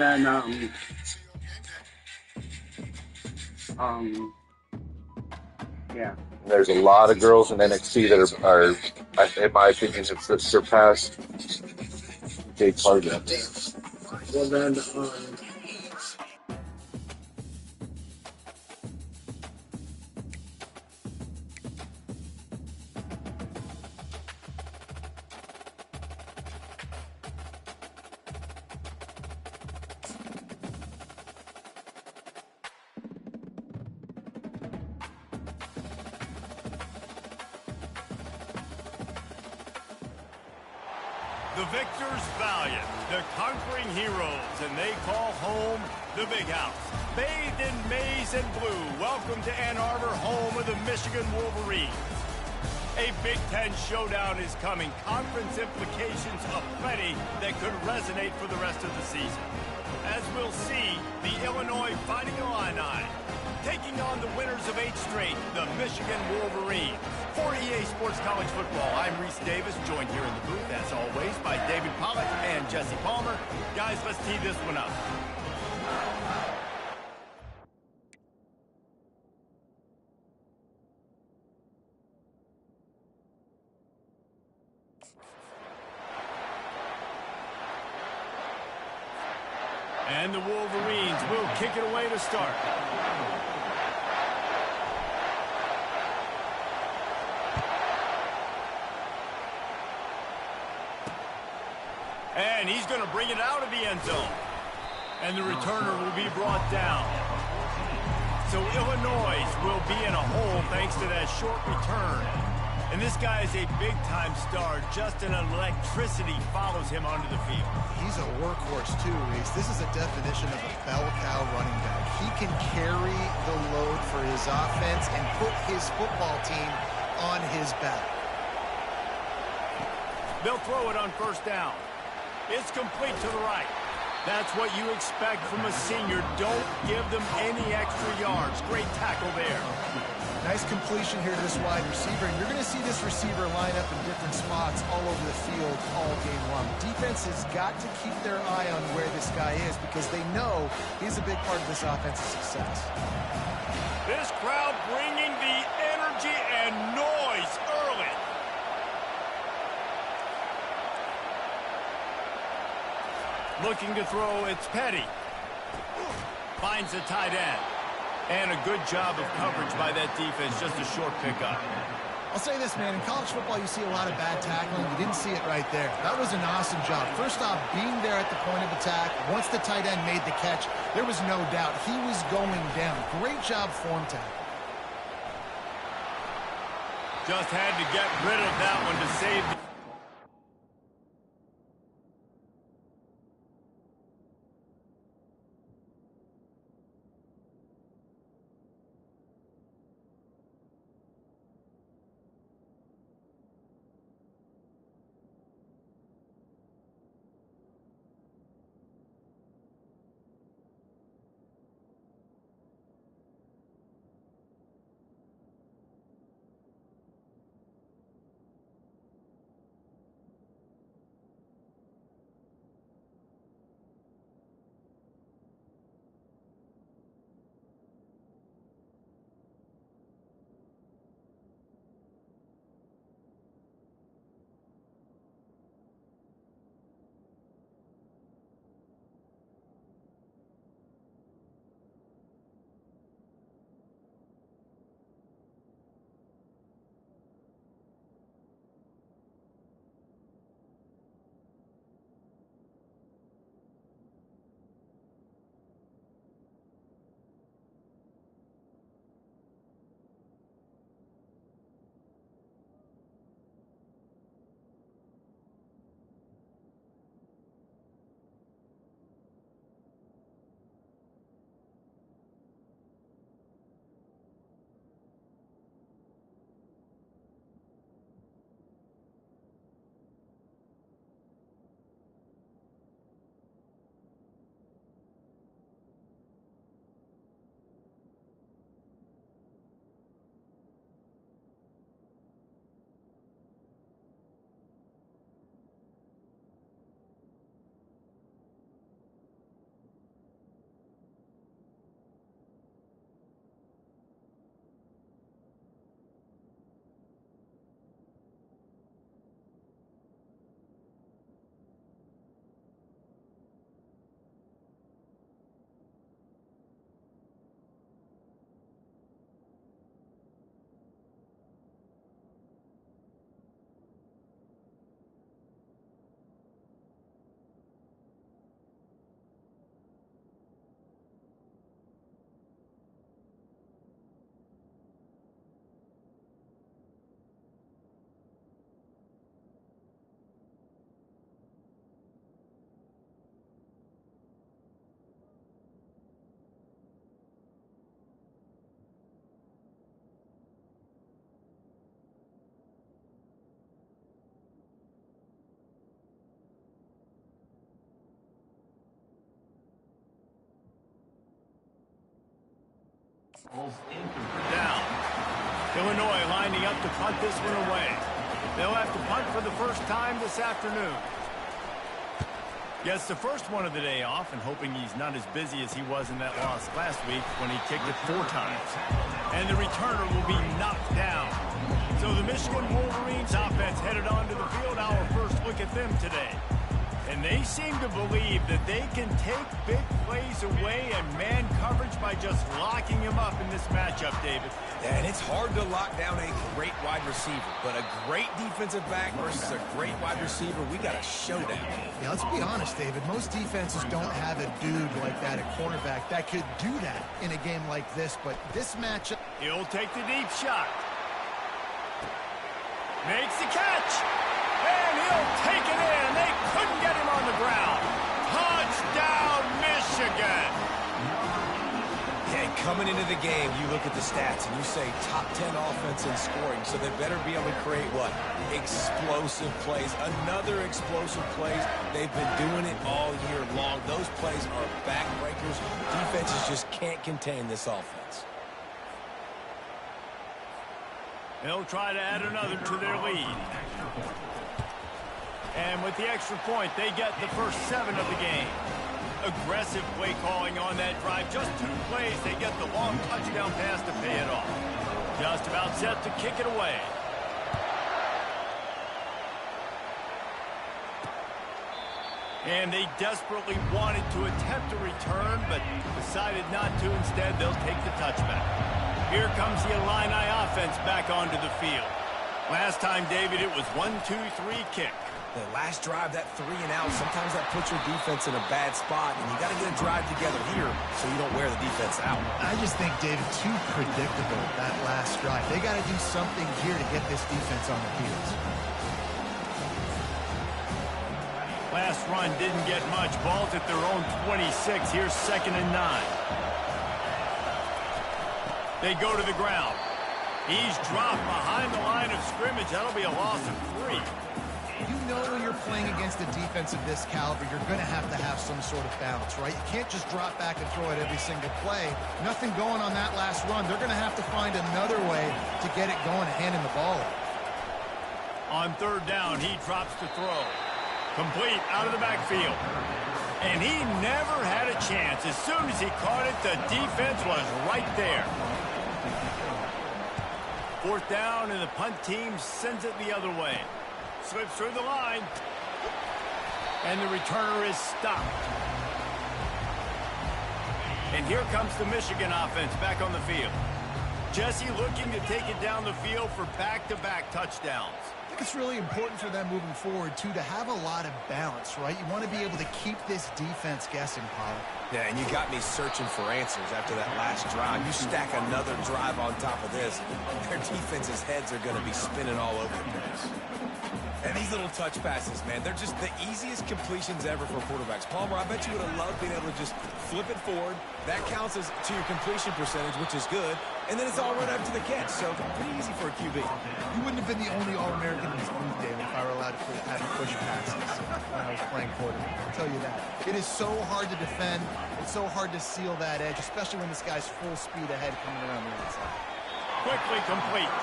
And then yeah. There's a lot of girls in NXT that are in my opinion, have surpassed Jade Cargill. Well then, The victors valiant, the conquering heroes, and they call home the Big House. Bathed in maize and blue, welcome to Ann Arbor, home of the Michigan Wolverines. A Big Ten showdown is coming, conference implications aplenty that could resonate for the rest of the season. As we'll see, the Illinois Fighting Illini taking on the winners of 8 straight, the Michigan Wolverines. For EA Sports College Football, I'm Reese Davis, joined here in the booth, as always, by David Pollack and Jesse Palmer. Guys, let's tee this one up. And the Wolverines will kick it away to start. And he's going to bring it out of the end zone. And the returner will be brought down. So Illinois will be in a hole thanks to that short return. And this guy is a big-time star. Just an electricity follows him onto the field. He's a workhorse, too, Reese. This is a definition of a bell cow running back. He can carry the load for his offense and put his football team on his back. They'll throw it on first down. It's complete to the right. That's what you expect from a senior. Don't give them any extra yards. Great tackle there. Nice completion here to this wide receiver, and you're going to see this receiver line up in different spots all over the field all game long. Defense has got to keep their eye on where this guy is because they know he's a big part of this offense's success. This crowd bringing the energy and noise early. Looking to throw, it's Petty. Finds the tight end. And a good job of coverage by that defense, just a short pickup. I'll say this, man, in college football you see a lot of bad tackling. You didn't see it right there. That was an awesome job. First off, being there at the point of attack. Once the tight end made the catch, there was no doubt he was going down. Great job form tackle. Just had to get rid of that one to save the Down. Illinois lining up to punt this one away. They'll have to punt for the first time this afternoon. Gets the first one of the day off and hoping he's not as busy as he was in that loss last week when he kicked it 4 times. And the returner will be knocked down. So the Michigan Wolverines offense headed onto the field. Our first look at them today. And they seem to believe that they can take big plays away and man coverage by just locking him up in this matchup, David. And it's hard to lock down a great wide receiver, but a great defensive back versus a great wide receiver, we got a showdown. Yeah, let's be honest, David. Most defenses don't have a dude like that at cornerback that could do that in a game like this, but this matchup... He'll take the deep shot. Makes the catch. And he'll take it in. They couldn't get him on the ground. Touchdown, Michigan. And coming into the game, you look at the stats and you say top 10 offense in scoring, so they better be able to create what? Explosive plays. Another explosive plays. They've been doing it all year long. Those plays are backbreakers. Defenses just can't contain this offense. They'll try to add another to their lead. And with the extra point, they get the first 7 of the game. Aggressive play calling on that drive. Just 2 plays, they get the long touchdown pass to pay it off. Just about set to kick it away. And they desperately wanted to attempt a return, but decided not to. Instead, they'll take the touchback. Here comes the Illini offense back onto the field. Last time, David, it was 1-2-3 kick. The last drive, that 3 and out, sometimes that puts your defense in a bad spot, and you got to get a drive together here so you don't wear the defense out. I just think, David, too predictable, that last drive. They got to do something here to get this defense on their heels. Last run didn't get much. Ball's at their own 26. Here's 2nd and 9. They go to the ground. He's dropped behind the line of scrimmage. That'll be a loss of 3. You know when you're playing against a defense of this caliber, you're going to have some sort of balance, right? You can't just drop back and throw it every single play. Nothing going on that last run. They're going to have to find another way to get it going and handing the ball up. On 3rd down, he drops to throw. Complete out of the backfield. And he never had a chance. As soon as he caught it, the defense was right there. 4th down, and the punt team sends it the other way. Slips through the line. And the returner is stopped. And here comes the Michigan offense back on the field. Jesse looking to take it down the field for back-to-back touchdowns. I think it's really important for them moving forward, too, to have a lot of balance, right? You want to be able to keep this defense guessing, Pollard. Yeah, and you got me searching for answers after that last drive. You stack another drive on top of this, their defense's heads are going to be spinning all over the place. And these little touch passes, man, they're just the easiest completions ever for quarterbacks. Palmer, I bet you would have loved being able to just flip it forward. That counts as to your completion percentage, which is good. And then it's all right up to the catch, so pretty easy for a QB. You wouldn't have been the only All-American in this league, David, if I were allowed to have push passes when I was playing quarterback. I'll tell you that. It is so hard to defend. It's so hard to seal that edge, especially when this guy's full speed ahead coming around the inside. Quickly complete.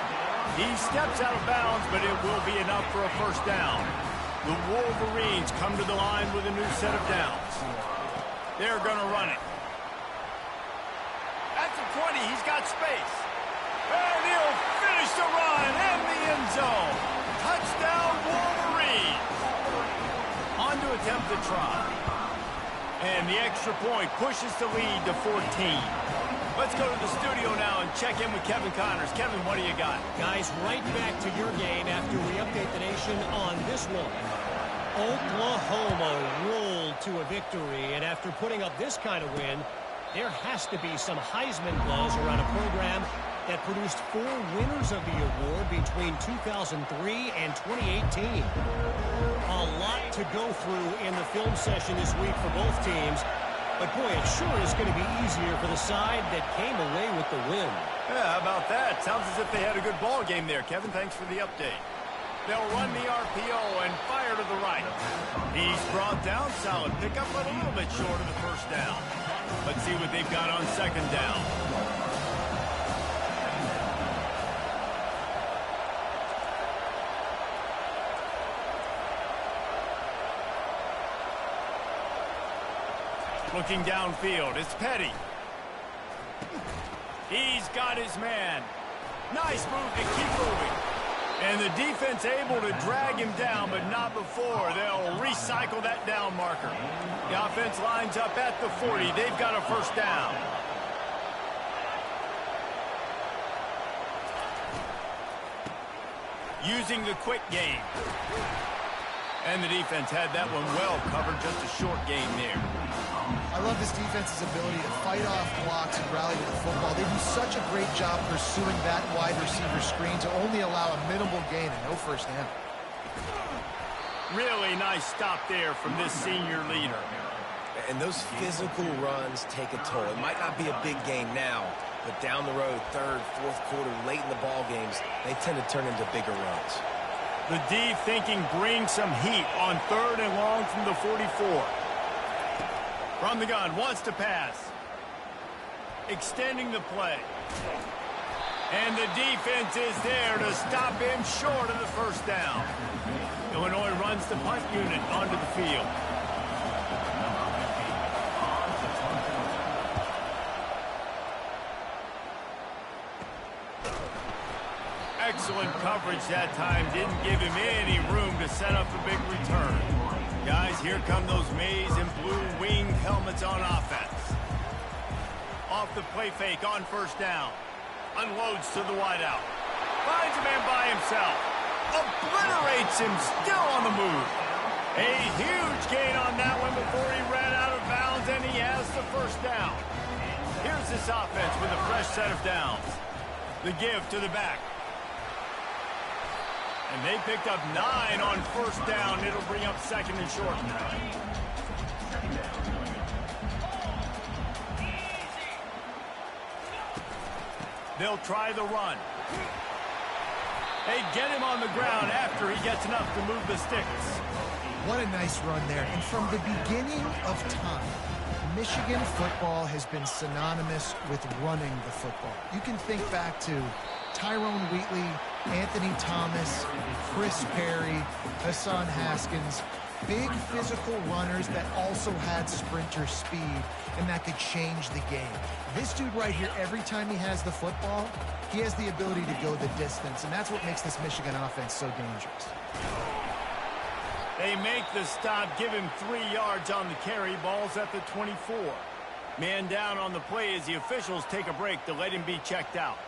He steps out of bounds, but it will be enough for a first down. The Wolverines come to the line with a new set of downs. They're going to run it. At the 20, he's got space. And he'll finish the run in the end zone. Touchdown, Wolverines. On to attempt the try. And the extra point pushes the lead to 14. Let's go to the studio now and check in with Kevin Connors. Kevin, what do you got? Guys, right back to your game after we update the nation on this one. Oklahoma rolled to a victory, and after putting up this kind of win, there has to be some Heisman buzz around a program that produced 4 winners of the award between 2003 and 2018. A lot to go through in the film session this week for both teams. But, boy, it sure is going to be easier for the side that came away with the win. Yeah, how about that? Sounds as if they had a good ball game there. Kevin, thanks for the update. They'll run the RPO and fire to the right. He's brought down. Solid pickup, but a little bit short of the first down. Let's see what they've got on 2nd down. Looking downfield, it's Petty. He's got his man. Nice move to keep moving. And the defense able to drag him down, but not before. They'll recycle that down marker. The offense lines up at the 40. They've got a first down. Using the quick game. And the defense had that one well covered, just a short game there. I love this defense's ability to fight off blocks and rally to the football. They do such a great job pursuing that wide receiver screen to only allow a minimal gain and no first down. Really nice stop there from this senior leader. And those physical runs take a toll. It might not be a big game now, but down the road, third, fourth quarter, late in the ball games, they tend to turn into bigger runs. The D thinking bring some heat on 3rd and long from the 44. From the gun, wants to pass. Extending the play. And the defense is there to stop him short of the first down. Illinois runs the punt unit onto the field. Excellent coverage that time. Didn't give him any room to set up a big return. Guys, here come those maize and blue wing helmets on offense. Off the play fake on first down. Unloads to the wideout. Finds a man by himself. Obliterates him, still on the move. A huge gain on that one before he ran out of bounds, and he has the first down. Here's this offense with a fresh set of downs. The give to the back. And they picked up 9 on first down. It'll bring up 2nd and short. They'll try the run. They get him on the ground after he gets enough to move the sticks. What a nice run there. And from the beginning of time, Michigan football has been synonymous with running the football. You can think back to Tyrone Wheatley, Anthony Thomas, Chris Perry, Hassan Haskins. Big physical runners that also had sprinter speed and that could change the game. This dude right here, every time he has the football, he has the ability to go the distance, and that's what makes this Michigan offense so dangerous. They make the stop, give him 3 yards on the carry. Ball's at the 24. Man down on the play as the officials take a break to let him be checked out.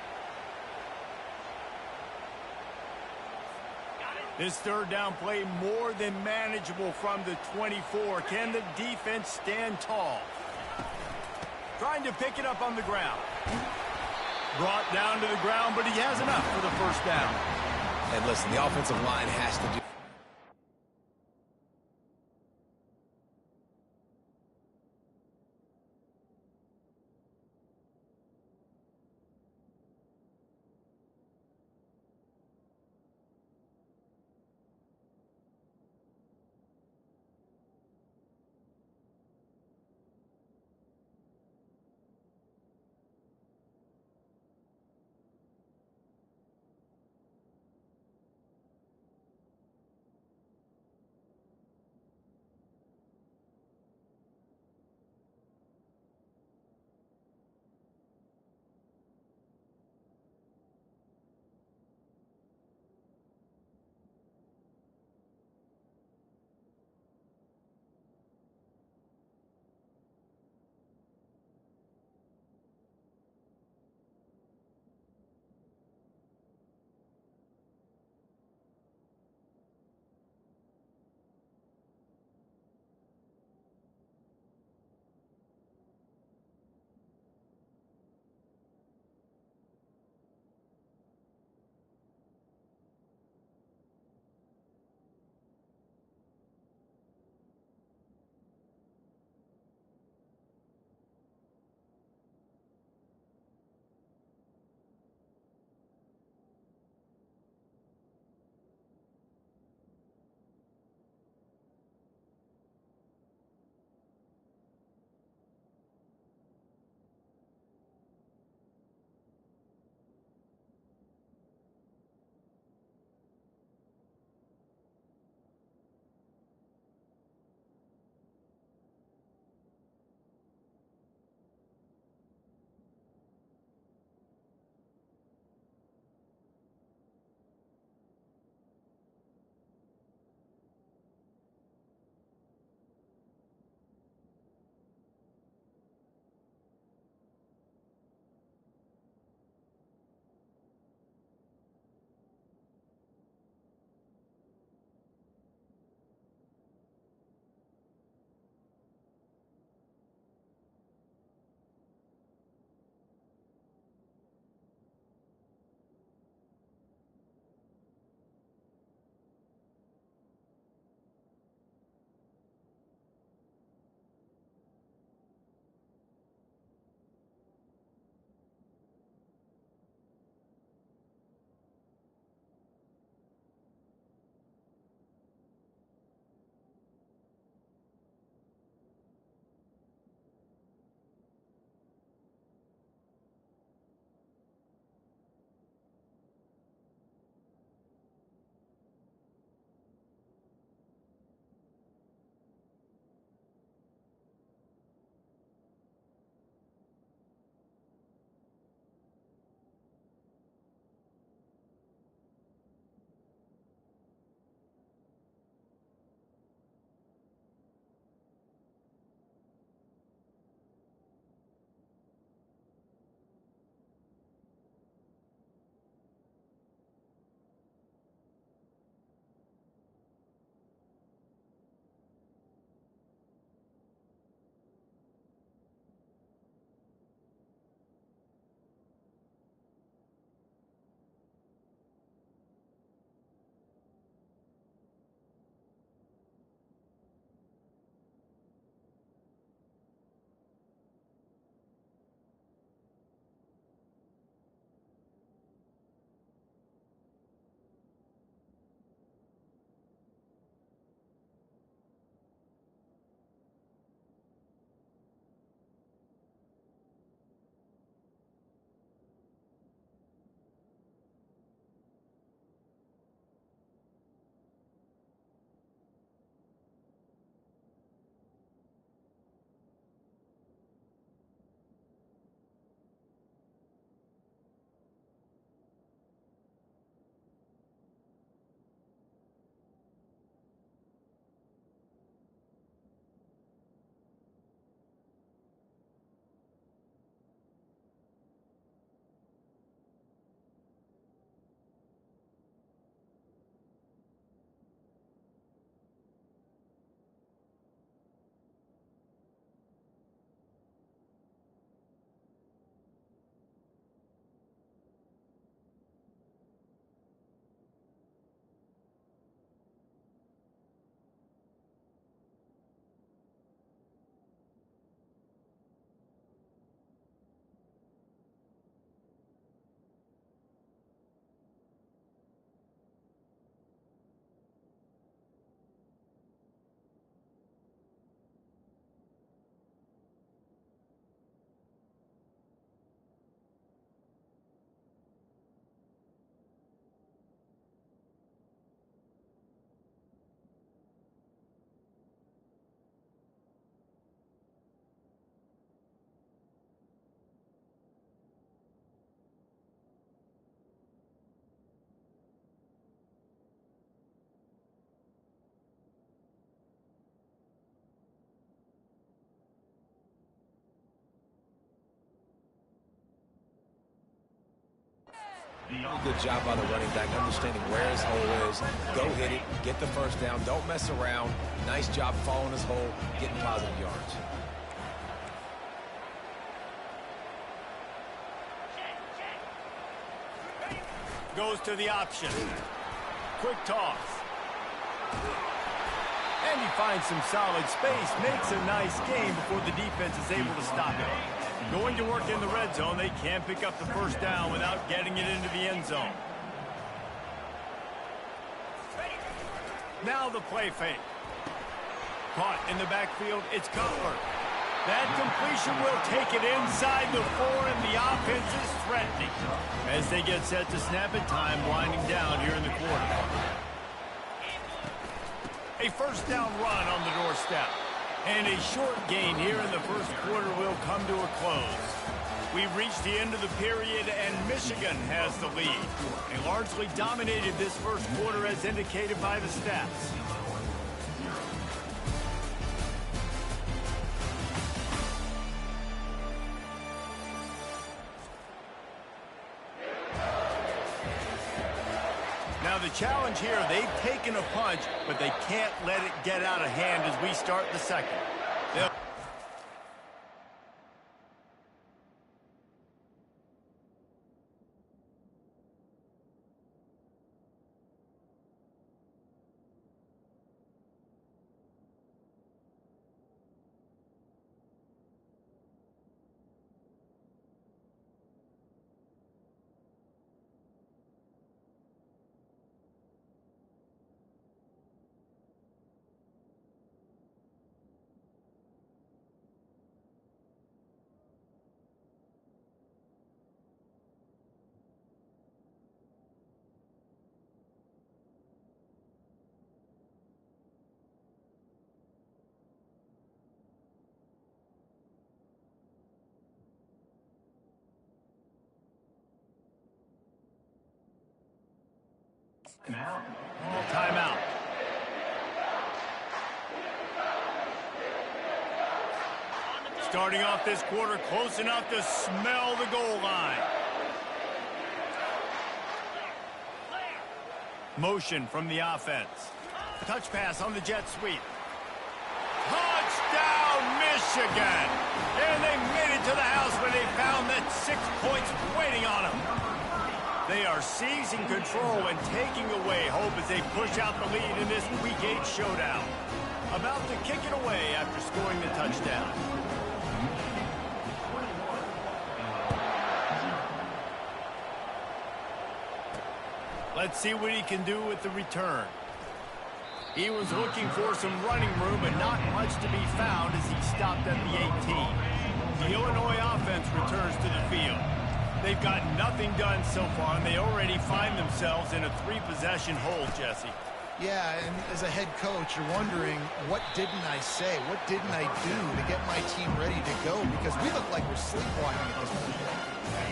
This 3rd down play more than manageable from the 24. Can the defense stand tall? Trying to pick it up on the ground. Brought down to the ground, but he has enough for the first down. And listen, the offensive line has to do... Good job by the running back, understanding where his hole is. Go hit it, get the first down, don't mess around. Nice job following his hole, getting positive yards. Goes to the option. Quick toss. And he finds some solid space, makes a nice game before the defense is able to stop it. Going to work in the red zone, they can't pick up the first down without getting it into the end zone. Now the play fake. Caught in the backfield, it's Cutler. That completion will take it inside the 4, and the offense is threatening. As they get set to snap it, time winding down here in the quarter. A first down run on the doorstep. And a short gain here in the first quarter will come to a close. We've reached the end of the period, and Michigan has the lead. They largely dominated this first quarter as indicated by the stats. Now the challenge here, they've taken a punch, but they can't let it get out of hand as we start the second. Timeout. Starting off this quarter close enough to smell the goal line. Motion from the offense. Touch pass on the jet sweep. Touchdown, Michigan! And they made it to the house where they found that 6 points waiting on them. They are seizing control and taking away hope as they push out the lead in this Week 8 showdown. About to kick it away after scoring the touchdown. Let's see what he can do with the return. He was looking for some running room, but not much to be found as he stopped at the 18. The Illinois offense returns to the field. They've got nothing done so far, and they already find themselves in a 3-possession hole, Jesse. Yeah, and as a head coach, you're wondering, what didn't I say? What didn't I do to get my team ready to go? Because we look like we're sleepwalking at this point.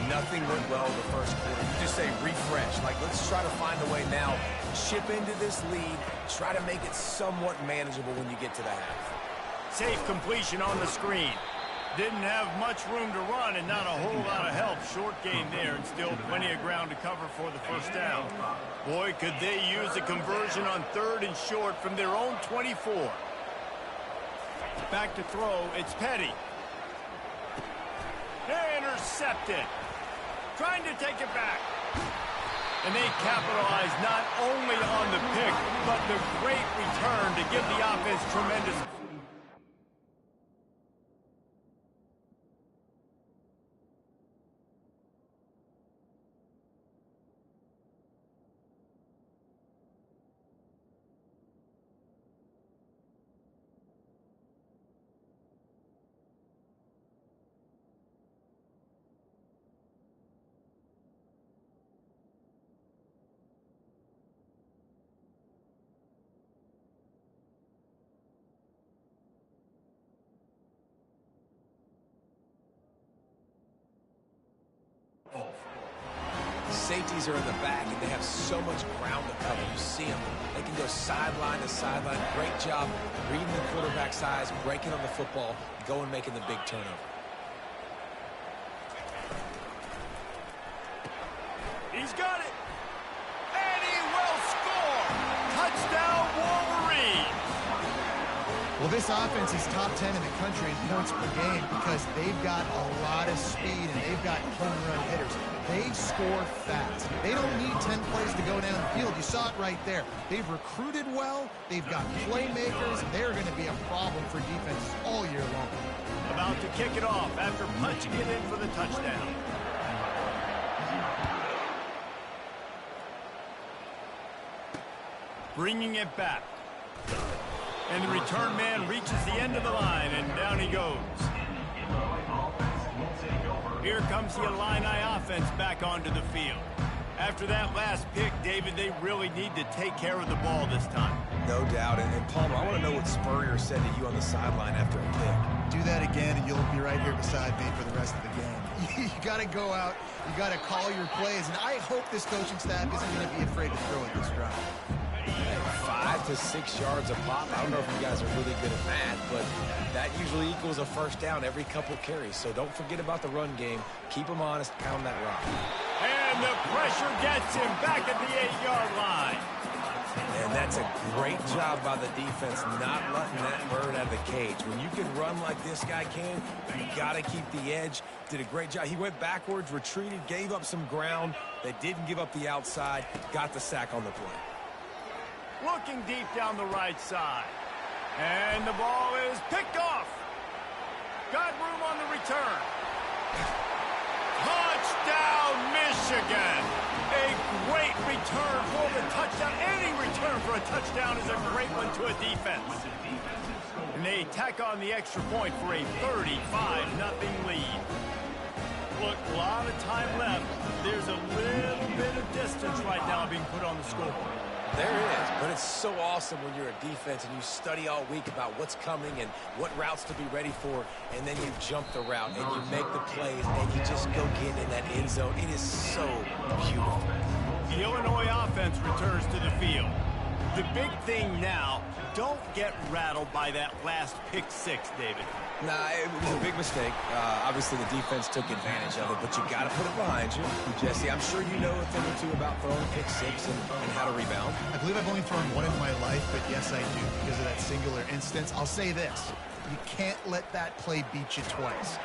Nothing went well in the first quarter. You just say refresh. Like, let's try to find a way now. Chip into this lead. Try to make it somewhat manageable when you get to the half. Safe completion on the screen. Didn't have much room to run and not a whole lot of help. Short gain there and still plenty of ground to cover for the first down. Boy, could they use a conversion on 3rd and short from their own 24. Back to throw, it's Petty. Intercepted. Trying to take it back. And they capitalize not only on the pick, but the great return to give the offense tremendous. Safeties are in the back, and they have so much ground to cover. You see them. They can go sideline to sideline. Great job reading the quarterback's eyes, breaking on the football, going making the big turnover. He's got it. And he will score. Touchdown, Wolverines. Well, this offense is top 10 in the country in points per game because they've got a lot of speed and they've got home run hitters. They score fast. They don't need 10 plays to go down the field. You saw it right there. They've recruited well. They've got playmakers. They're going to be a problem for defenses all year long. About to kick it off after punching it in for the touchdown. Bringing it back. And the return man reaches the end of the line, and down he goes. Here comes the Illini offense back onto the field. After that last pick, David, they really need to take care of the ball this time. No doubt. And Palmer, I want to know what Spurrier said to you on the sideline after a pick. Do that again, and you'll be right here beside me for the rest of the game. You got to go out. You got to call your plays, and I hope this coaching staff isn't going to be afraid to throw at this drive. 5 to 6 yards a pop. I don't know if you guys are really good at math, but that usually equals a first down every couple carries. So don't forget about the run game. Keep them honest. Pound that rock. And the pressure gets him back at the 8-yard line. And that's a great job by the defense not letting that bird out of the cage. When you can run like this guy can, you got to keep the edge. Did a great job. He went backwards, retreated, gave up some ground. They didn't give up the outside, got the sack on the play. Looking deep down the right side. And the ball is picked off. Got room on the return. Touchdown, Michigan. A great return for the touchdown. Any return for a touchdown is a great one to a defense. And they tack on the extra point for a 35-0 lead. Look, a lot of time left. There's a little bit of distance right now being put on the scoreboard. There is, but it's so awesome when you're a defense and you study all week about what's coming and what routes to be ready for, and then you jump the route and you make the plays and you just go get in that end zone. It is so beautiful. The Illinois offense returns to the field. The big thing now, don't get rattled by that last pick six, David. Nah, it was a big mistake. Obviously, the defense took advantage of it, but you got to put it behind you. Jesse, I'm sure you know a thing or two about throwing a pick six and how to rebound. I believe I've only thrown one in my life, but yes, I do because of that singular instance. I'll say this. You can't let that play beat you twice.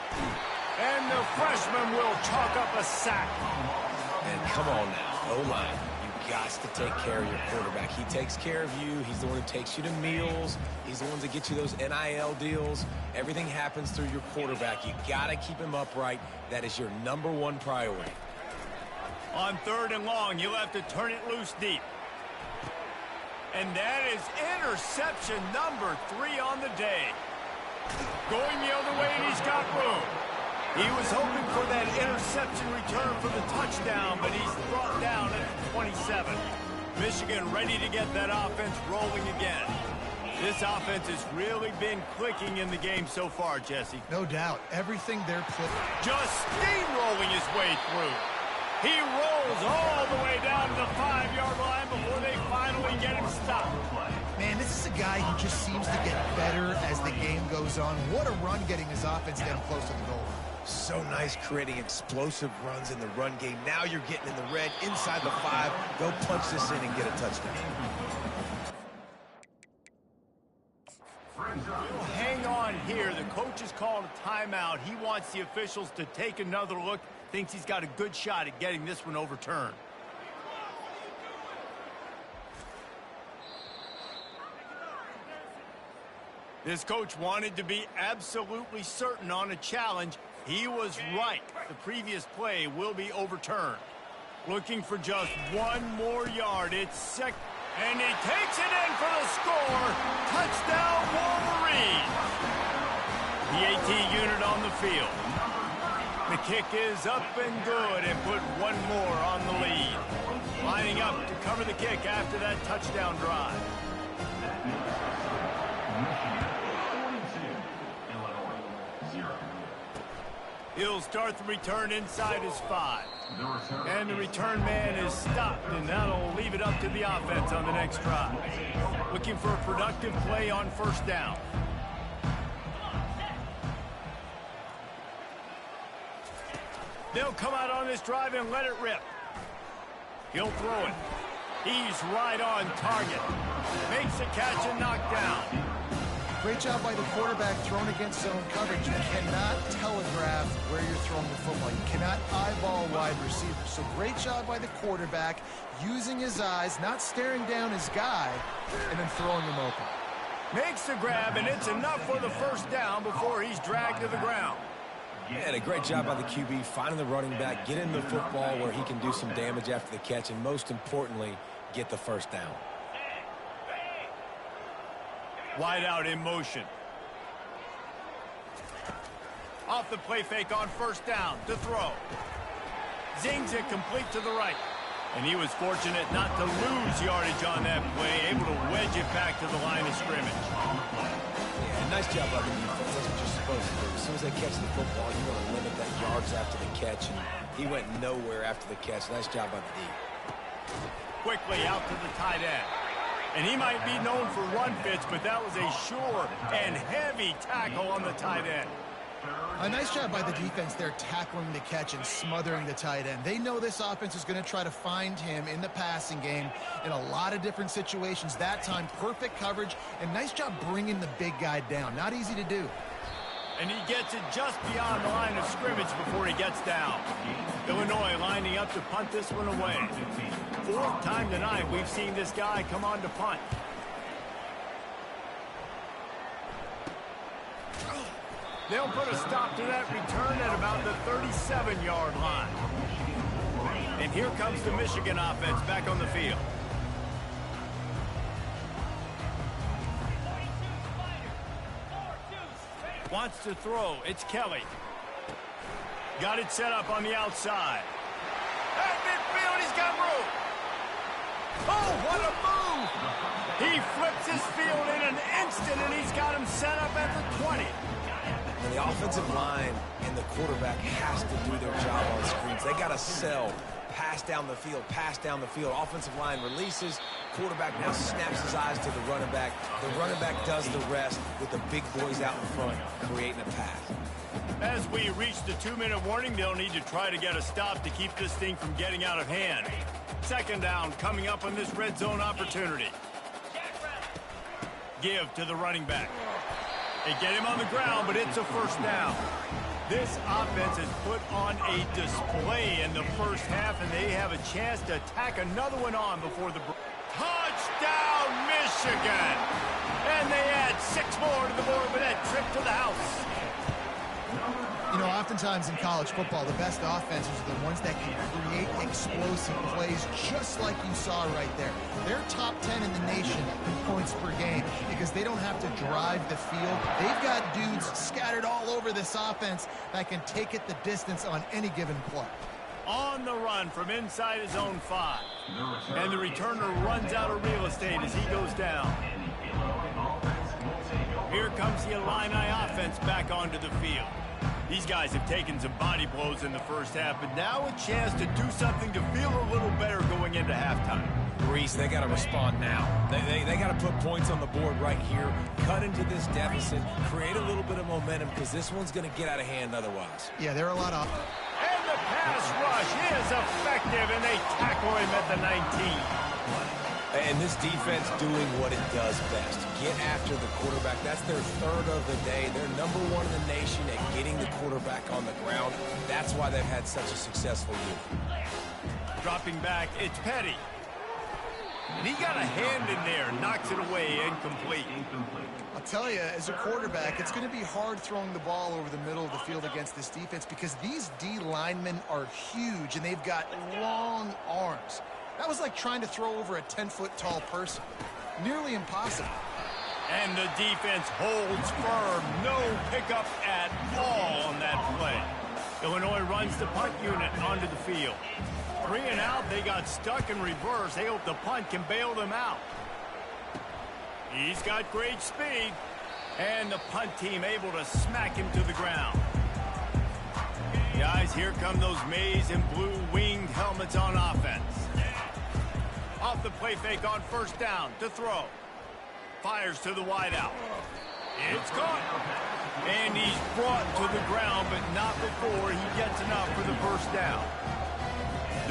And the freshman will chalk up a sack. And come on now, O-line. Got to take care of your quarterback. He takes care of you. He's the one who takes you to meals. He's the one that gets you those NIL deals. Everything happens through your quarterback. You got to keep him upright. That is your #1 priority. On 3rd and long, you'll have to turn it loose deep. And that is interception number 3 on the day. Going the other way, and he's got room. He was hoping for that interception return for the touchdown, but he's brought down at 27. Michigan ready to get that offense rolling again. This offense has really been clicking in the game so far, Jesse. No doubt. Everything they're playing. Just steamrolling his way through. He rolls all the way down to the 5-yard line before they finally get him stopped. Man, this is a guy who just seems to get better as the game goes on. What a run getting his offense down close to the goal. So nice creating explosive runs in the run game. Now you're getting in the red inside the 5. Go punch this in and get a touchdown. We'll hang on here. The coach has called a timeout. He wants the officials to take another look. Thinks he's got a good shot at getting this one overturned. This coach wanted to be absolutely certain on a challenge. He was right. The previous play will be overturned. Looking for just one more yard. It's second. And he takes it in for the score. Touchdown, Wolverines. The AT unit on the field. The kick is up and good and put one more on the lead. Lining up to cover the kick after that touchdown drive. He'll start the return inside his 5. And the return man is stopped, and that'll leave it up to the offense on the next drive. Looking for a productive play on 1st down. They'll come out on this drive and let it rip. He'll throw it. He's right on target. Makes the catch and knocked down. Great job by the quarterback throwing against zone coverage. You cannot telegraph where you're throwing the football. You cannot eyeball wide receivers. So great job by the quarterback using his eyes, not staring down his guy, and then throwing him open. Makes the grab, and it's enough for the first down before he's dragged to the ground. And a great job by the QB finding the running back, getting the football where he can do some damage after the catch, and most importantly, get the first down. Wide out in motion. Off the play fake on first down to throw. Zings it complete to the right. And he was fortunate not to lose yardage on that play, able to wedge it back to the line of scrimmage. Yeah, nice job by the defense. That's what you're supposed to do. As soon as they catch the football, you want to limit that yards after the catch, and he went nowhere after the catch. Nice job by the D. Quickly out to the tight end. And he might be known for run fits, but that was a sure and heavy tackle on the tight end. A nice job by the defense there tackling the catch and smothering the tight end. They know this offense is going to try to find him in the passing game in a lot of different situations. That time, perfect coverage, and nice job bringing the big guy down. Not easy to do. And he gets it just beyond the line of scrimmage before he gets down. Illinois lining up to punt this one away. Fourth time tonight we've seen this guy come on to punt. They'll put a stop to that return at about the 37-yard line. And here comes the Michigan offense back on the field. Wants to throw. It's Kelly. Got it set up on the outside. At midfield, he's got room. Oh, what a move! He flips his field in an instant, and he's got him set up at the 20. And the offensive line and the quarterback has to do their job on screens. They got to sell. Pass down the field, pass down the field. Offensive line releases. Quarterback now snaps his eyes to the running back. The running back does the rest with the big boys out in front, creating a pass. As we reach the 2-minute warning, they'll need to try to get a stop to keep this thing from getting out of hand. Second down coming up on this red zone opportunity. Give to the running back. They get him on the ground, but it's a first down. This offense has put on a display in the first half, and they have a chance to tack another one on before the touchdown, Michigan! And they add 6 more to the board with that trip to the house. You know, oftentimes in college football, the best offenses are the ones that can create explosive plays just like you saw right there. They're top 10 in the nation in points per game because they don't have to drive the field. They've got dudes scattered all over this offense that can take it the distance on any given play. On the run from inside his own 5. And the returner runs out of real estate as he goes down. Here comes the Illini offense back onto the field. These guys have taken some body blows in the first half, but now a chance to do something to feel a little better going into halftime. Reese, they got to respond now. They got to put points on the board right here, cut into this deficit, create a little bit of momentum because this one's going to get out of hand otherwise. Yeah, there are a lot of... And the pass rush is effective, and they tackle him at the 19. And this defense doing what it does best. Get after the quarterback. That's their third of the day. They're number 1 in the nation at getting the quarterback on the ground. That's why they've had such a successful year. Dropping back, it's Petty. And he got a hand in there, knocks it away, incomplete. I'll tell you, as a quarterback, it's going to be hard throwing the ball over the middle of the field against this defense because these D linemen are huge and they've got long arms. That was like trying to throw over a 10-foot tall person. Nearly impossible. And the defense holds firm. No pickup at all on that play. Illinois runs the punt unit onto the field. 3 and out, they got stuck in reverse. They hope the punt can bail them out. He's got great speed. And the punt team able to smack him to the ground. Guys, here come those maize and blue winged helmets on offense. Off the play fake on first down to throw. Fires to the wideout. It's caught. And he's brought to the ground, but not before he gets enough for the first down.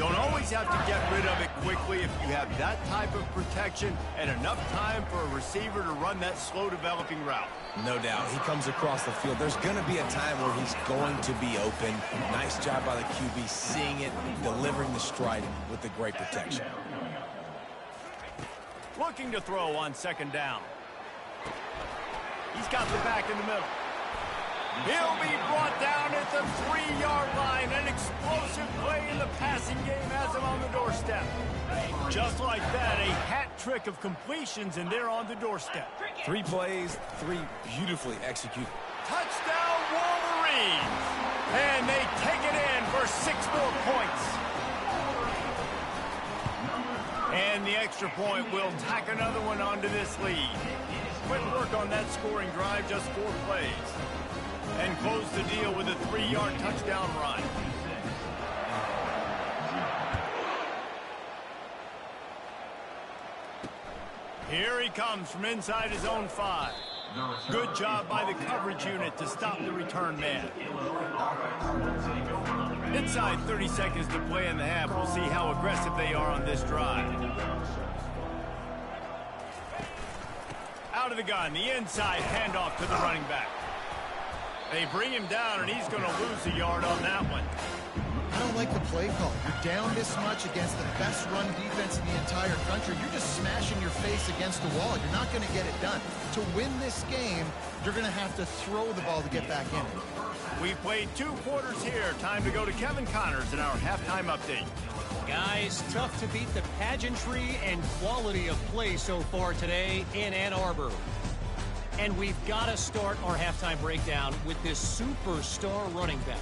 Don't always have to get rid of it quickly if you have that type of protection and enough time for a receiver to run that slow-developing route. No doubt. He comes across the field. There's going to be a time where he's going to be open. Nice job by the QB seeing it, delivering the strike with the great protection. Looking to throw on second down. He's got the back in the middle. He'll be brought down at the 3-yard line. An explosive play in the passing game has him on the doorstep. Just like that, a hat trick of completions, and they're on the doorstep. 3 plays, 3 beautifully executed. Touchdown, Wolverines! And they take it in for 6 more points. And the extra point will tack another one onto this lead. Quick work on that scoring drive, just 4 plays. And close the deal with a 3-yard touchdown run. Here he comes from inside his own 5. Good job by the coverage unit to stop the return man. Inside 30 seconds to play in the half. We'll see how aggressive they are on this drive. Out of the gun, the inside handoff to the running back. They bring him down, and he's going to lose a yard on that one. I don't like the play call. You're down this much against the best run defense in the entire country. You're just smashing your face against the wall. You're not going to get it done. To win this game, you're going to have to throw the ball to get back in it. We've played 2 quarters here. Time to go to Kevin Connors in our halftime update. Guys, tough to beat the pageantry and quality of play so far today in Ann Arbor. And we've got to start our halftime breakdown with this superstar running back.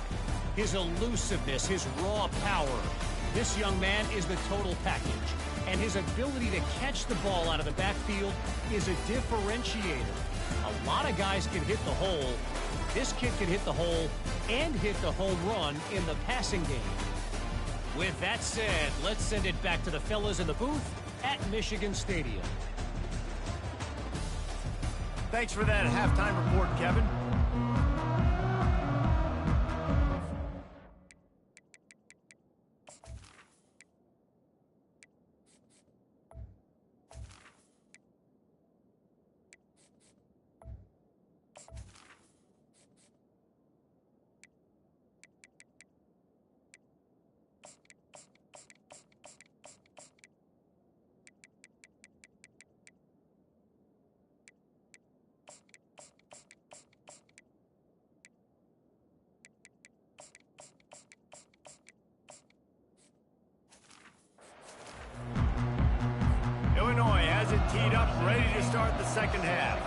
His elusiveness, his raw power. This young man is the total package. And his ability to catch the ball out of the backfield is a differentiator. A lot of guys can hit the hole. This kid can hit the hole and hit the home run in the passing game. With that said, let's send it back to the fellas in the booth at Michigan Stadium. Thanks for that halftime report, Kevin. Illinois has it teed up, ready to start the second half.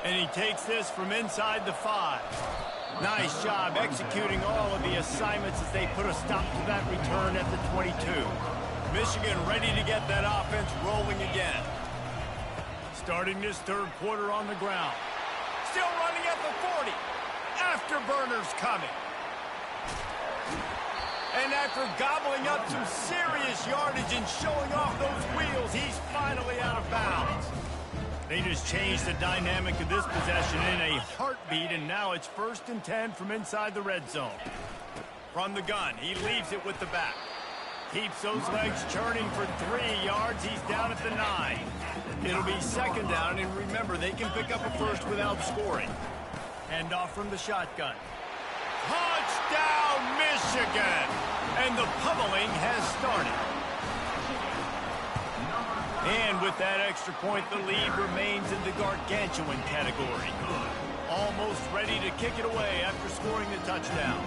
And he takes this from inside the 5. Nice job executing all of the assignments as they put a stop to that return at the 22. Michigan ready to get that offense rolling again. Starting this third quarter on the ground. Still running at the 40. Afterburners coming. And after gobbling up some serious yardage and showing off those wheels, he's finally out of bounds. They just changed the dynamic of this possession in a heartbeat, and now it's 1st and 10 from inside the red zone. From the gun, he leaves it with the back. Keeps those legs churning for 3 yards. He's down at the 9. It'll be 2nd down, and remember, they can pick up a first without scoring. Hand off from the shotgun. Touchdown, Michigan! And the pummeling has started. And with that extra point, the lead remains in the gargantuan category. Almost ready to kick it away after scoring the touchdown.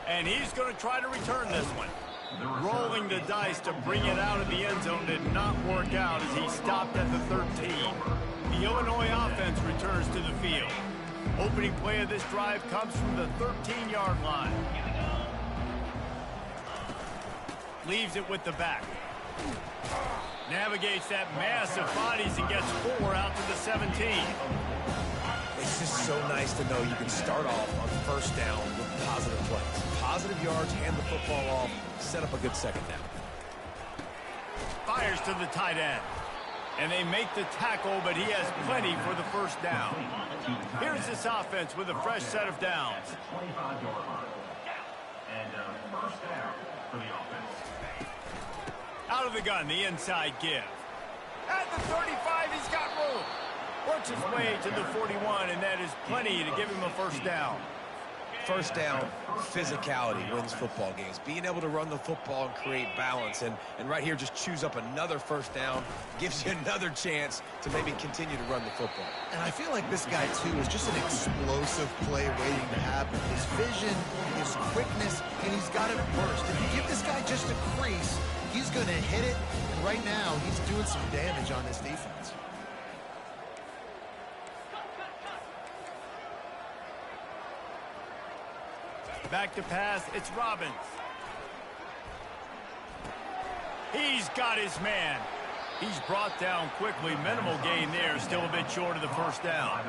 And he's going to try to return this one. Rolling the dice to bring it out of the end zone did not work out as he stopped at the 13. The Illinois offense returns to the field. Opening play of this drive comes from the 13-yard line. Leaves it with the back. Navigates that mass of bodies and gets 4 out to the 17. It's just so nice to know you can start off on 1st down with positive plays. Positive yards, hand the football off, set up a good 2nd down. Fires to the tight end. And they make the tackle, but he has plenty for the first down. Here's this offense with a fresh set of downs. 25-yard line. And first down for the offense. Out of the gun, the inside give. At the 35, he's got room. Works his way to the 41, and that is plenty to give him a first down. First down, physicality wins football games. Being able to run the football and create balance. And right here, just choose up another first down. Gives you another chance to maybe continue to run the football. And I feel like this guy, too, is just an explosive play waiting to happen. His vision, his quickness, and he's got it burst. If you give this guy just a crease, he's going to hit it. And right now, he's doing some damage on this defense. Back to pass, it's Robbins. He's got his man. He's brought down quickly. Minimal gain there, still a bit short of the first down.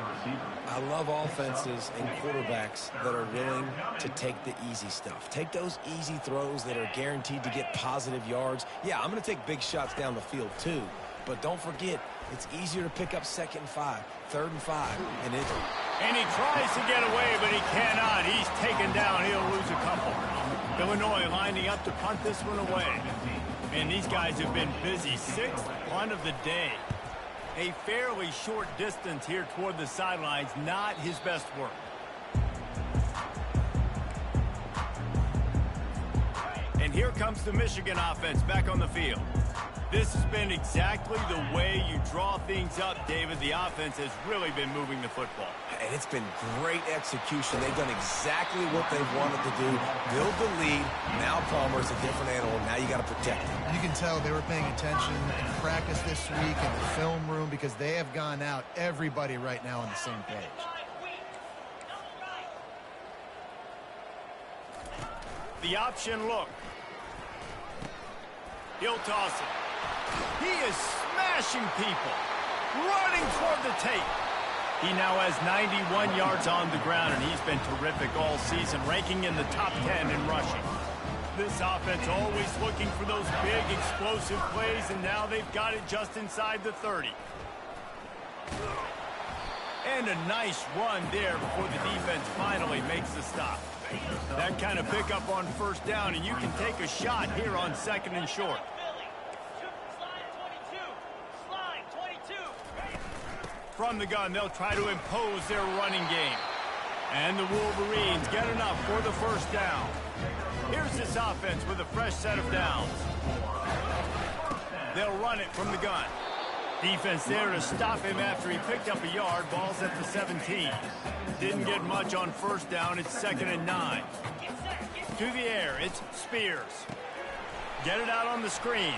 I love offenses and quarterbacks that are willing to take the easy stuff. Take those easy throws that are guaranteed to get positive yards. Yeah, I'm going to take big shots down the field too. But don't forget, it's easier to pick up 2nd and 5, 3rd and 5, and it. And he tries to get away, but he cannot. He's taken down. He'll lose a couple. Illinois lining up to punt this one away. And these guys have been busy. 6th punt of the day. A fairly short distance here toward the sidelines. Not his best work. And here comes the Michigan offense back on the field. This has been exactly the way you draw things up, David. The offense has really been moving the football. And it's been great execution. They've done exactly what they wanted to do. Build the lead. Now Palmer's a different animal. Now you got to protect him. You can tell they were paying attention in practice this week in the film room because they have gone out, everybody right now on the same page. The option look. He'll toss it. He is smashing people. Running toward the tape. He now has 91 yards on the ground, and he's been terrific all season, ranking in the top 10 in rushing. This offense always looking for those big, explosive plays, and now they've got it just inside the 30. And a nice run there before the defense finally makes the stop. That kind of pickup on first down, and you can take a shot here on 2nd and short. From the gun, they'll try to impose their running game. And the Wolverines get enough for the first down. Here's this offense with a fresh set of downs. They'll run it from the gun. Defense there to stop him after he picked up a yard. Ball's at the 17. Didn't get much on first down. It's 2nd and 9. To the air, it's Spears. Get it out on the screen.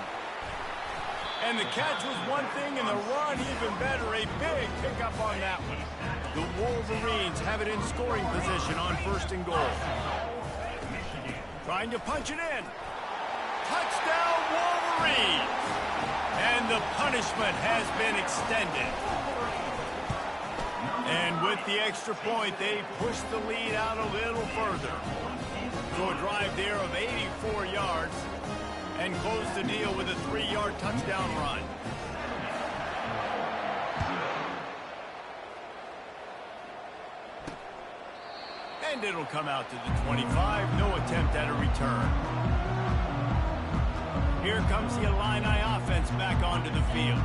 And the catch was one thing, and the run even better. A big pickup on that one. The Wolverines have it in scoring position on 1st and goal. Trying to punch it in. Touchdown, Wolverines! And the punishment has been extended. And with the extra point, they push the lead out a little further. So a drive there of 84 yards. And close the deal with a 3-yard touchdown run. And it'll come out to the 25. No attempt at a return. Here comes the Illini offense back onto the field.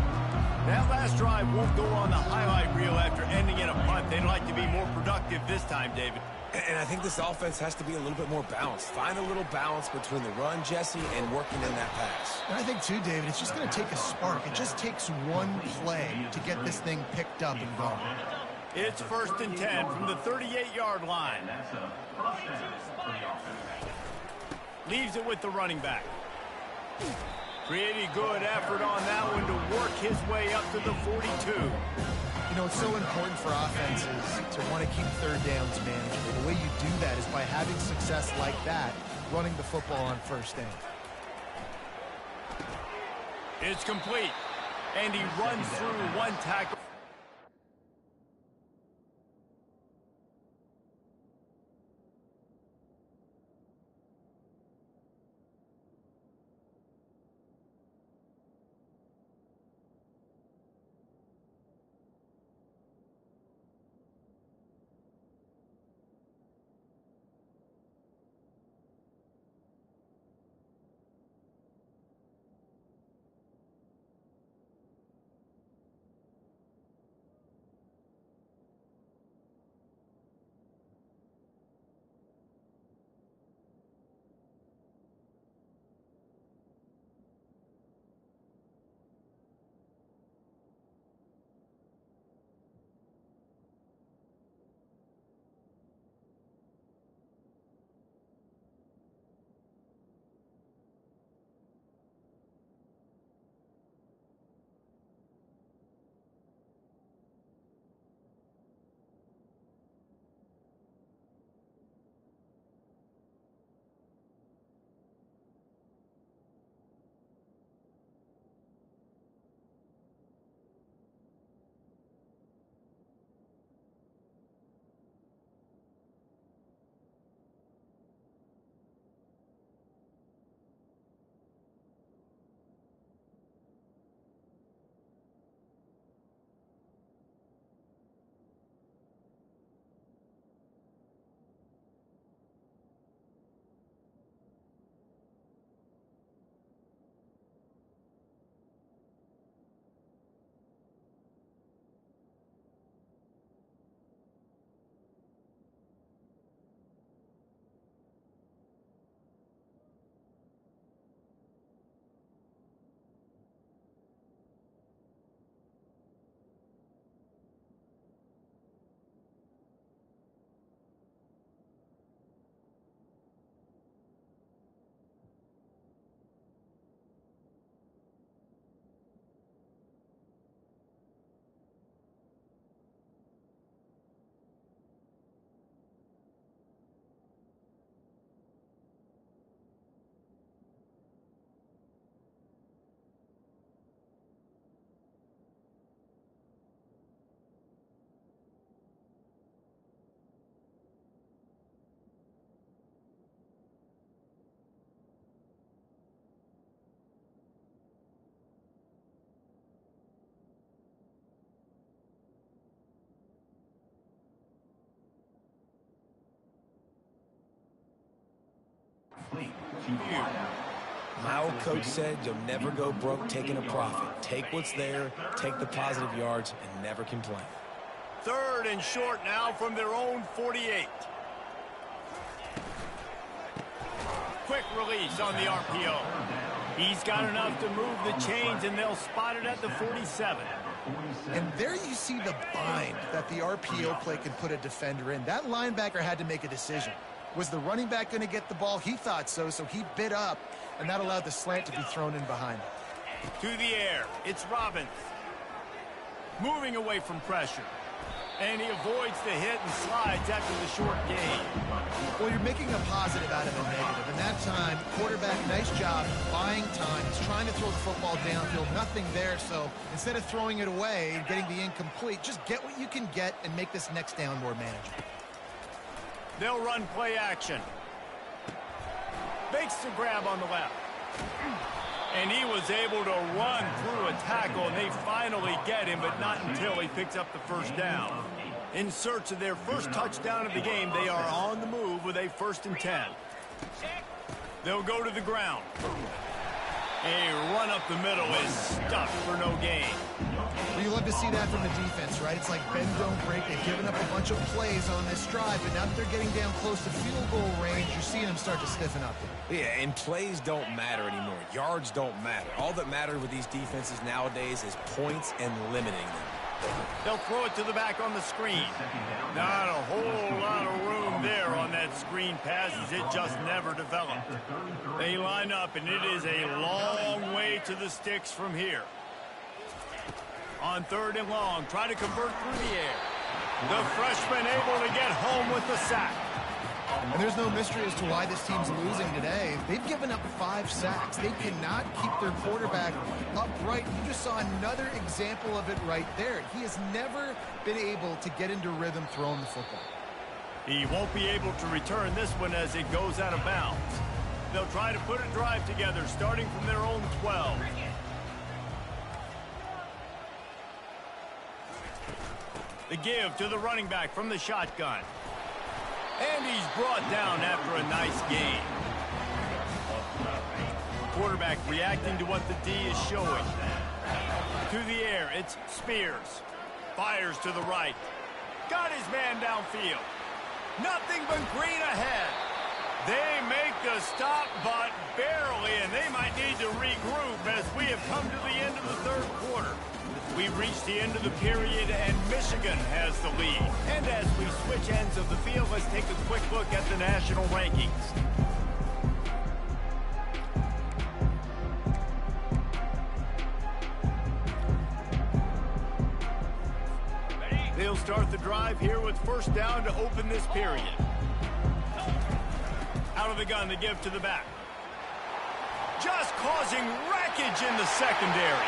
That last drive won't go on the highlight reel after ending in a punt. They'd like to be more productive this time, David. And I think this offense has to be a little bit more balanced. Find a little balance between the run, Jesse, and working in that pass. And I think, too, David, it's just going to take a spark. It just takes one play to get this thing picked up and going. It's 1st and 10 from the 38-yard line. Leaves it with the running back. Pretty good effort on that one to work his way up to the 42. You know, it's so important for offenses to want to keep 3rd downs manageable. The way you do that is by having success like that, running the football on 1st down. It's complete. And he runs through one tackle. My old coach said you'll never go broke taking a profit. Take what's there, take the positive yards, and never complain. 3rd and short now from their own 48. Quick release on the RPO. He's got enough to move the chains, and they'll spot it at the 47. And there you see the bind that the RPO play can put a defender in. That linebacker had to make a decision. Was the running back going to get the ball? He thought so, so he bit up, and that allowed the slant to be thrown in behind. To the air, it's Robbins. Moving away from pressure. And he avoids the hit and slides after the short gain. Well, you're making a positive out of a negative. And that time, quarterback, nice job buying time. He's trying to throw the football downfield. Nothing there, so instead of throwing it away and getting the incomplete, just get what you can get and make this next down more manageable. They'll run play action. Makes the grab on the left. And he was able to run through a tackle, and they finally get him, but not until he picks up the first down. In search of their first touchdown of the game, they are on the move with a 1st and 10. They'll go to the ground. A run up the middle is stuffed for no gain. Well, you love to see that from the defense, right? It's like bend, don't break. They've given up a bunch of plays on this drive, but now that they're getting down close to field goal range, you're seeing them start to stiffen up. Yeah, and plays don't matter anymore. Yards don't matter. All that matters with these defenses nowadays is points and limiting them. They'll throw it to the back on the screen. Not a whole lot of room there on that screen pass, as it just never developed. They line up, and it is a long way to the sticks from here. On 3rd and long, try to convert through the air. The freshman able to get home with the sack. And there's no mystery as to why this team's losing today. They've given up 5 sacks. They cannot keep their quarterback upright. You just saw another example of it right there. He has never been able to get into rhythm throwing the football. He won't be able to return this one as it goes out of bounds. They'll try to put a drive together, starting from their own 12. The give to the running back from the shotgun. And he's brought down after a nice gain. Quarterback reacting to what the D is showing. To the air, it's Spears. Fires to the right. Got his man downfield. Nothing but green ahead. They make the stop, but barely, and they might need to regroup as we have come to the end of the 3rd quarter. We've reached the end of the period, and Michigan has the lead. And as we switch ends of the field, let's take a quick look at the national rankings. They'll start the drive here with 1st down to open this period. Out of the gun, the give to the back. Just causing wreckage in the secondary.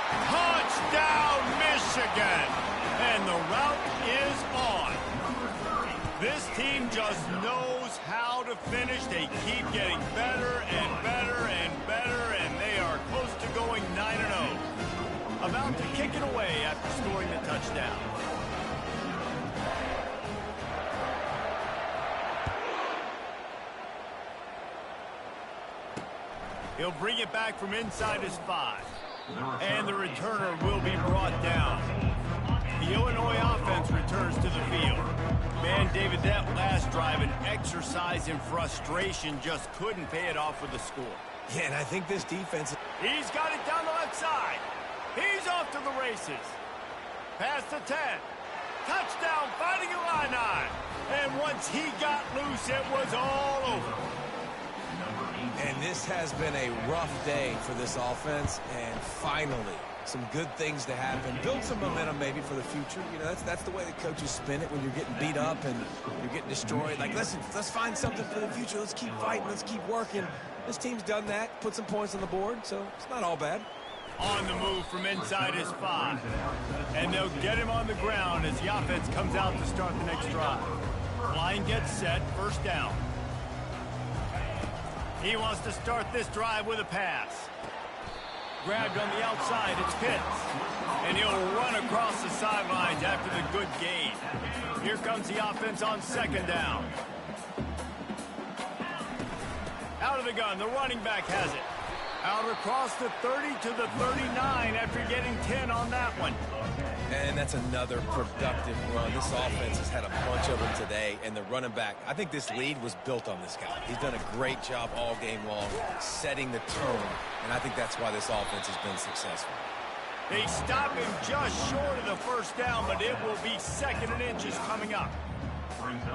Touchdown, Michigan! And the route is on. This team just knows how to finish. They keep getting better and better and better, and they are close to going 9-0. About to kick it away after scoring the touchdown. He'll bring it back from inside his 5. And the returner will be brought down. The Illinois offense returns to the field. Man, David, that last drive, an exercise in frustration, just couldn't pay it off with the score. Yeah, and I think this defense... He's got it down the left side. He's off to the races. Past the 10. Touchdown, Fighting Illini. And once he got loose, it was all over. And this has been a rough day for this offense, and finally, some good things to happen. Build some momentum maybe for the future. You know, that's the way the coaches spin it when you're getting beat up and you're getting destroyed. Like, listen, let's find something for the future. Let's keep fighting. Let's keep working. This team's done that, put some points on the board, so it's not all bad. On the move from inside his 5. And they'll get him on the ground as the offense comes out to start the next drive. Line gets set, 1st down. He wants to start this drive with a pass. Grabbed on the outside, it's Pitts. And he'll run across the sidelines after the good gain. Here comes the offense on 2nd down. Out of the gun, the running back has it. Out across the 30 to the 39 after getting 10 on that one. And that's another productive run. This offense has had a bunch of them today, and the running back, I think this lead was built on this guy. He's done a great job all game long setting the tone, and I think that's why this offense has been successful. They stop him just short of the first down, but it will be 2nd and inches coming up.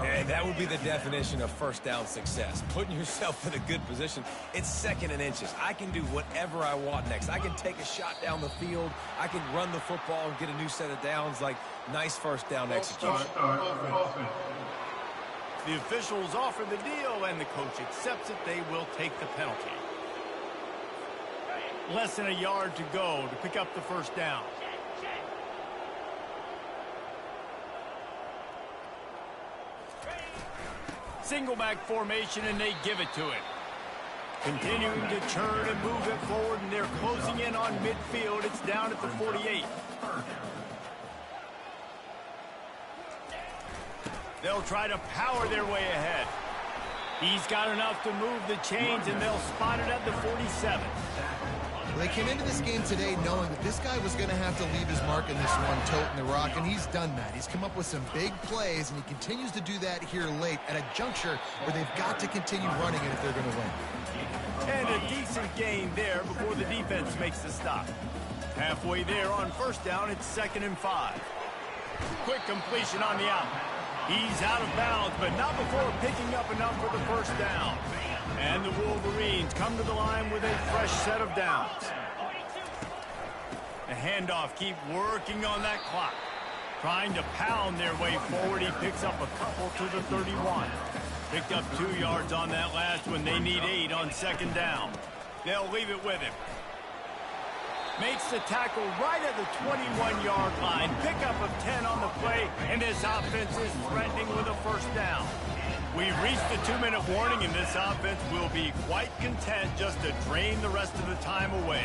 And that would be the definition of first down success. Putting yourself in a good position. It's 2nd and inches. I can do whatever I want next. I can take a shot down the field. I can run the football and get a new set of downs. Like, nice first down execution. The officials offer the deal, and the coach accepts it. They will take the penalty. Less than a yard to go to pick up the first down. Single back formation, and they give it to him. Continuing to churn and move it forward, and they're closing in on midfield. It's down at the 48. They'll try to power their way ahead. He's got enough to move the chains, and they'll spot it at the 47. They came into this game today knowing that this guy was going to have to leave his mark in this one, toting the rock, and he's done that. He's come up with some big plays, and he continues to do that here late at a juncture where they've got to continue running it if they're going to win. And a decent gain there before the defense makes the stop. Halfway there on first down, it's 2nd and 5. Quick completion on the out. He's out of bounds, but not before picking up enough for the first down. And the Wolverines come to the line with a fresh set of downs. The handoff, keep working on that clock. Trying to pound their way forward. He picks up a couple to the 31. Picked up 2 yards on that last one. They need 8 on 2nd down. They'll leave it with him. Makes the tackle right at the 21-yard line. Pickup of 10 on the play, and this offense is threatening with a first down. We've reached the 2-minute warning, and this offense will be quite content just to drain the rest of the time away.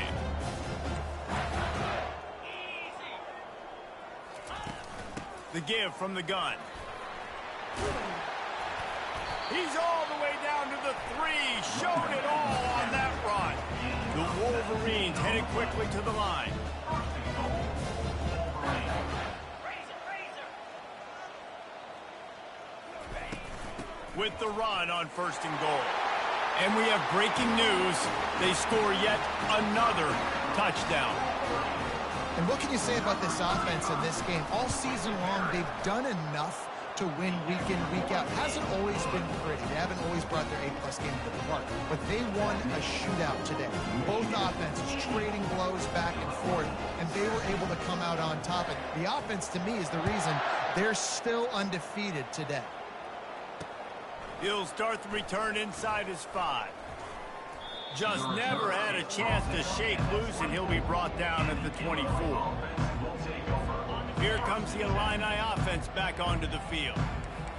The give from the gun. He's all the way down to the 3. Showed it all on that run. The Wolverines headed quickly to the line. With the run on 1st and goal. And we have breaking news. They score yet another touchdown. And what can you say about this offense in this game? All season long, they've done enough to win week in, week out. It hasn't always been pretty. They haven't always brought their A-plus game to the park. But they won a shootout today. Both offenses trading blows back and forth, and they were able to come out on top. And the offense, to me, is the reason they're still undefeated today. He'll start the return inside his 5. Just never had a chance to shake loose, and he'll be brought down at the 24. Here comes the Illini offense back onto the field.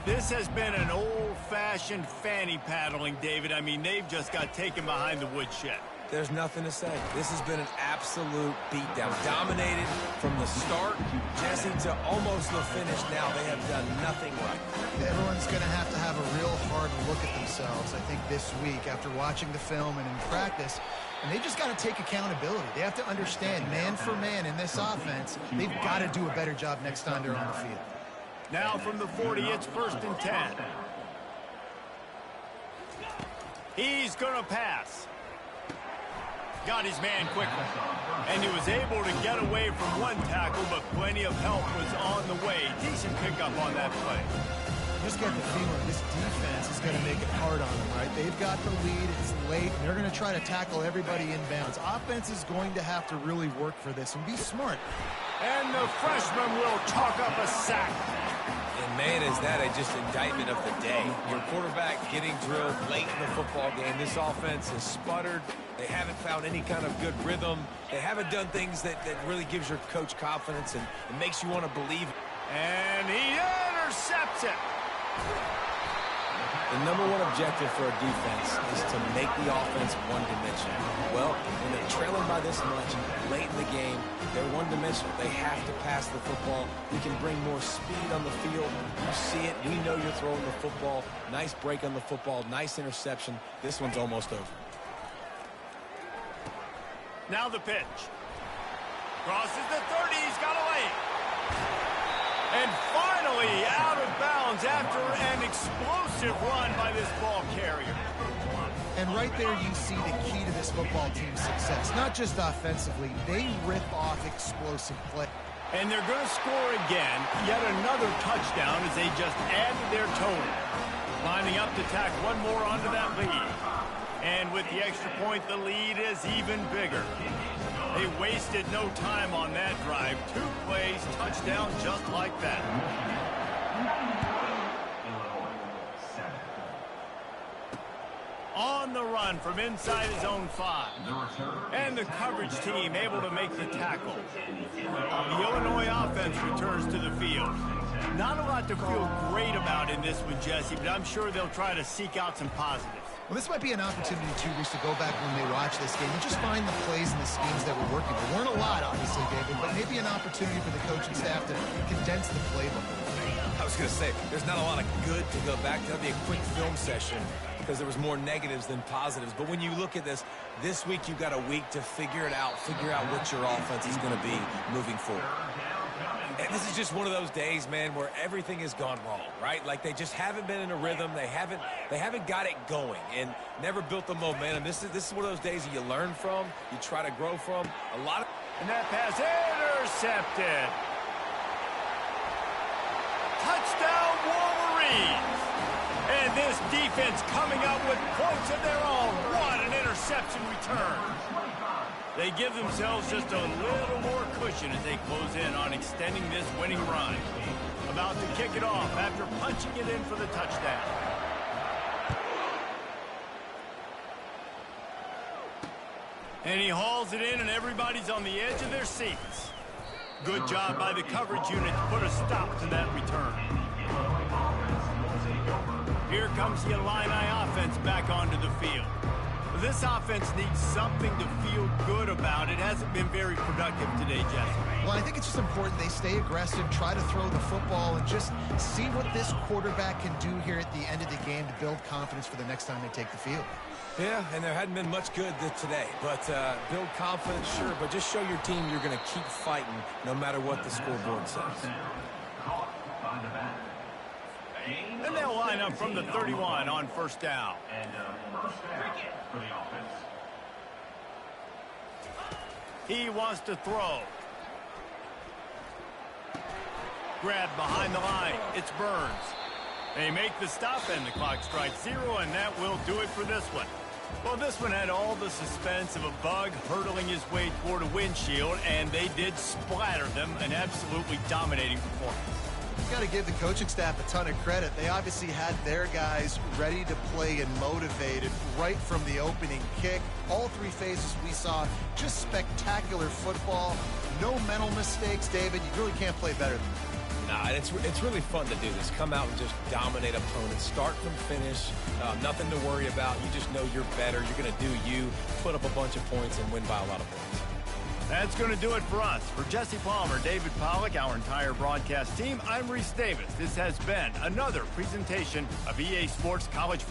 This has been an old-fashioned fanny paddling, David. I mean, they've just got taken behind the woodshed. There's nothing to say. This has been an absolute beatdown. Dominated from the start, Jesse, to almost the finish now. They have done nothing right. Everyone's going to have a real hard look at themselves, I think, this week after watching the film and in practice. And they just got to take accountability. They have to understand, man for man in this offense, they've got to do a better job next time they're on the field. Now from the 40, it's 1st and 10. He's going to pass. Got his man quickly. And he was able to get away from one tackle, but plenty of help was on the way. Decent pickup on that play. Just get the feeling this defense is going to make it hard on them, right? They've got the lead, it's late, and they're going to try to tackle everybody inbounds. Offense is going to have to really work for this and be smart. And the freshman will chalk up a sack. And man, is that just indictment of the day. Your quarterback getting drilled late in the football game. This offense has sputtered. They haven't found any kind of good rhythm. They haven't done things that really gives your coach confidence and it makes you want to believe. And he intercepts it. The number one objective for a defense is to make the offense one-dimensional. Well, when they're trailing by this much late in the game, they're one-dimensional. They have to pass the football. We can bring more speed on the field. You see it. We know you're throwing the football. Nice break on the football. Nice interception. This one's almost over. Now the pitch. Crosses the 30. He's got away. And finally out of bounds after an explosive run by this ball carrier. And right there you see the key to this football team's success. Not just offensively, they rip off explosive play. And they're going to score again. Yet another touchdown as they just add to their total. Lining up to tack one more onto that lead. And with the extra point, the lead is even bigger. They wasted no time on that drive. 2 plays, touchdown just like that. On the run from inside his own 5. And the coverage team able to make the tackle. The Illinois offense returns to the field. Not a lot to feel great about in this one, Jesse, but I'm sure they'll try to seek out some positives. Well, this might be an opportunity, too, Reese, to go back when they watch this game and just find the plays and the schemes that were working. There weren't a lot, obviously, David, but maybe an opportunity for the coaching staff to condense the playbook. I was going to say, there's not a lot of good to go back to. That'll be a quick film session because there was more negatives than positives. But when you look at this week you've got a week to figure it out, figure out what your offense is going to be moving forward. And this is just one of those days, man, where everything has gone wrong, right? Like they just haven't been in a rhythm. They haven't got it going and never built the momentum. This is one of those days that you learn from, you try to grow from. And that pass intercepted. Touchdown, Wolverines. And this defense coming up with points of their own. What an interception return. They give themselves just a little more cushion as they close in on extending this winning run. About to kick it off after punching it in for the touchdown. And he hauls it in, and everybody's on the edge of their seats. Good job by the coverage unit to put a stop to that return. Here comes the Illini offense back onto the field. This offense needs something to feel good about. It hasn't been very productive today, Jesse. Well, I think it's just important they stay aggressive, try to throw the football, and just see what this quarterback can do here at the end of the game to build confidence for the next time they take the field. Yeah, and there hadn't been much good today. But build confidence, sure, but just show your team you're going to keep fighting no matter what the scoreboard says. And they'll line up from the 31 on first down. And first down for the offense. He wants to throw. Grabbed behind the line. It's Burns. They make the stop and the clock strikes 0, and that will do it for this one. Well, this one had all the suspense of a bug hurtling his way toward a windshield, and they did splatter them. An absolutely dominating performance. You've got to give the coaching staff a ton of credit. They obviously had their guys ready to play and motivated right from the opening kick. All 3 phases we saw, just spectacular football. No mental mistakes, David. You really can't play better than that. Nah, it's really fun to do this. Come out and just dominate opponents. Start from finish. Nothing to worry about. You just know you're better. You're going to do you, put up a bunch of points, and win by a lot of points. That's going to do it for us. For Jesse Palmer, David Pollack, our entire broadcast team, I'm Reese Davis. This has been another presentation of EA Sports College.